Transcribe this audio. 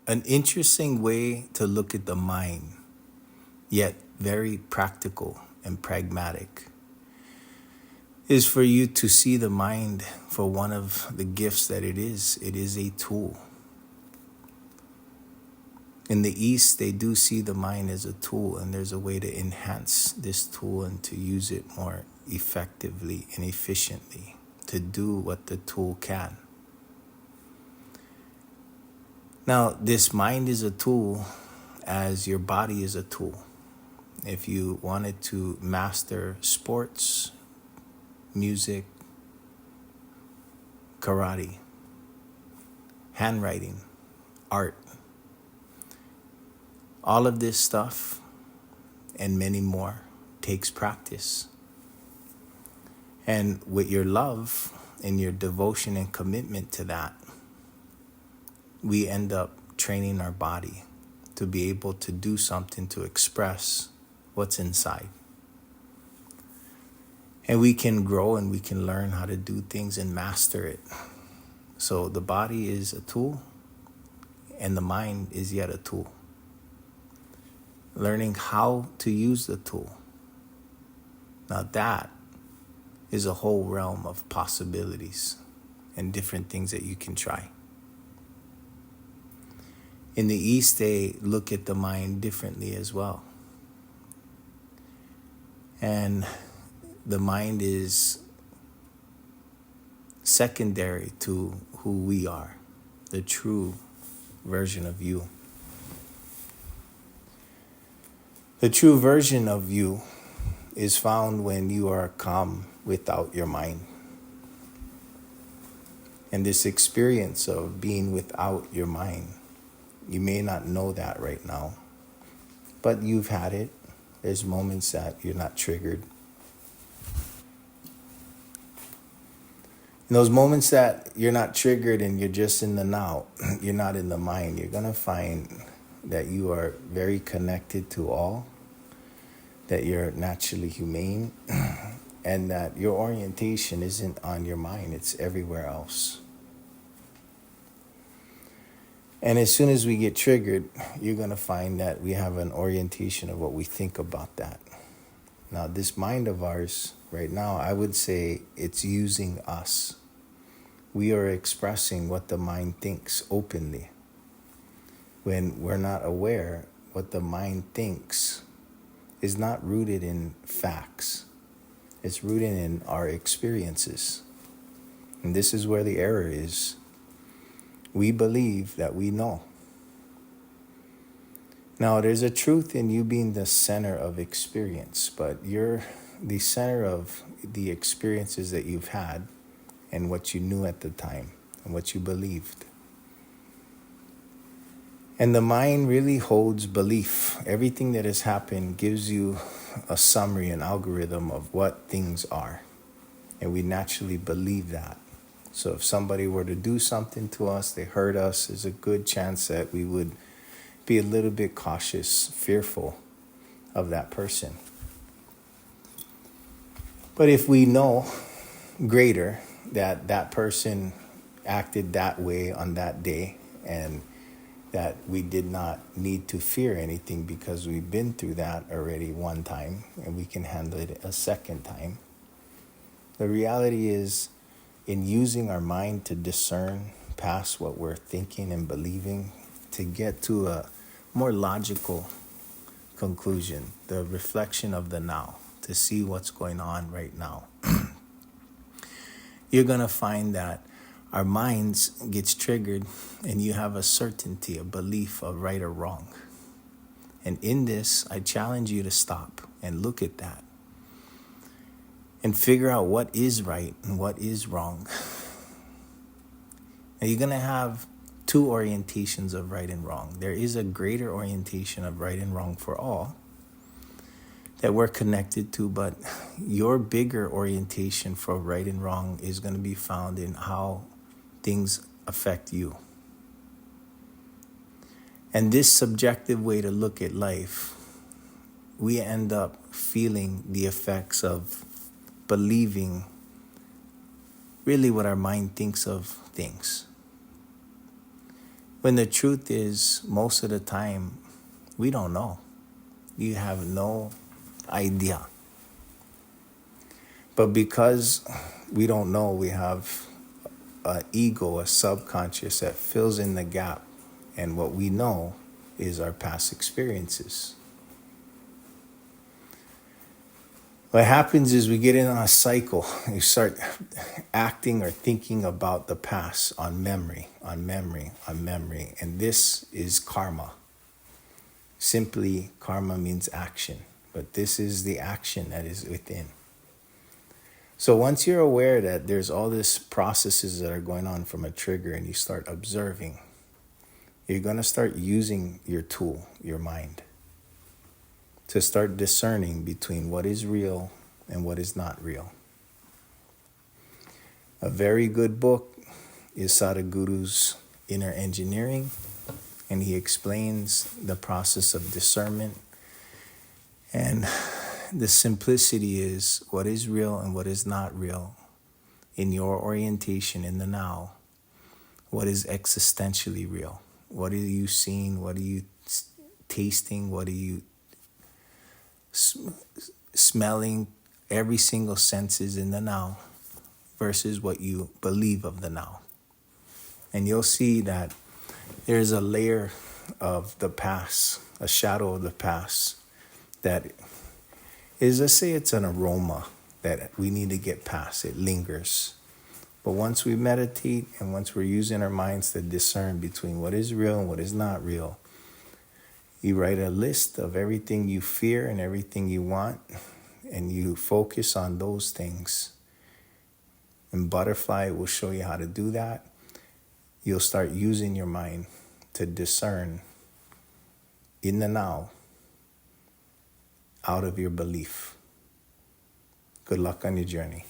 An interesting way to look at the mind, yet very practical and pragmatic, is for you to see the mind for one of the gifts that it is. It is a tool. In the East, they do see the mind as a tool, and there's a way to enhance this tool and to use it more effectively and efficiently to do what the tool can. Now, this mind is a tool as your body is a tool. If you wanted to master sports, music, karate, handwriting, art, all of this stuff and many more takes practice. And with your love and your devotion and commitment to that, we end up training our body to be able to do something to express what's inside. And we can grow and we can learn how to do things and master it. So the body is a tool and the mind is yet a tool. Learning how to use the tool. Now that is a whole realm of possibilities and different things that you can try. In the East, they look at the mind differently as well. And the mind is secondary to who we are, the true version of you. The true version of you is found when you are calm without your mind. And this experience of being without your mind, you may not know that right now, but you've had it. There's moments that you're not triggered. In those moments that you're not triggered and you're just in the now, you're not in the mind, you're going to find that you are very connected to all, that you're naturally humane, and that your orientation isn't on your mind, it's everywhere else. And as soon as we get triggered, you're going to find that we have an orientation of what we think about that. Now, this mind of ours right now, I would say it's using us. We are expressing what the mind thinks openly. When we're not aware, what the mind thinks is not rooted in facts. It's rooted in our experiences. And this is where the error is. We believe that we know. Now, there's a truth in you being the center of experience, but you're the center of the experiences that you've had and what you knew at the time and what you believed. And the mind really holds belief. Everything that has happened gives you a summary, an algorithm of what things are. And we naturally believe that. So if somebody were to do something to us, they hurt us, there's a good chance that we would be a little bit cautious, fearful of that person. But if we know greater that that person acted that way on that day and that we did not need to fear anything because we've been through that already one time and we can handle it a second time. The reality is, in using our mind to discern past what we're thinking and believing to get to a more logical conclusion, the reflection of the now, to see what's going on right now, you're going to find that our minds gets triggered and you have a certainty, a belief of right or wrong. And in this, I challenge you to stop and look at that and figure out what is right and what is wrong. Now, you're going to have two orientations of right and wrong. There is a greater orientation of right and wrong for all that we're connected to, but your bigger orientation for right and wrong is going to be found in how things affect you. And this subjective way to look at life, we end up feeling the effects of believing really what our mind thinks of things. When the truth is, most of the time, we don't know. You have no idea. But because we don't know, we have an ego, a subconscious that fills in the gap. And what we know is our past experiences. What happens is we get in a cycle. You start acting or thinking about the past on memory, on memory, on memory. And this is karma. Simply, karma means action. But this is the action that is within. So once you're aware that there's all these processes that are going on from a trigger and you start observing, you're going to start using your tool, your mind, to start discerning between what is real and what is not real. A very good book is Sadhguru's Inner Engineering, and he explains the process of discernment. And the simplicity is what is real and what is not real in your orientation in the now. What is existentially real? What are you seeing? What are you tasting? What are you smelling? Every single sense is in the now versus what you believe of the now. And you'll see that there's a layer of the past, a shadow of the past that is, let's say it's an aroma that we need to get past. It lingers. But once we meditate and once we're using our minds to discern between what is real and what is not real, you write a list of everything you fear and everything you want, and you focus on those things. And Butterfly will show you how to do that. You'll start using your mind to discern in the now out of your belief. Good luck on your journey.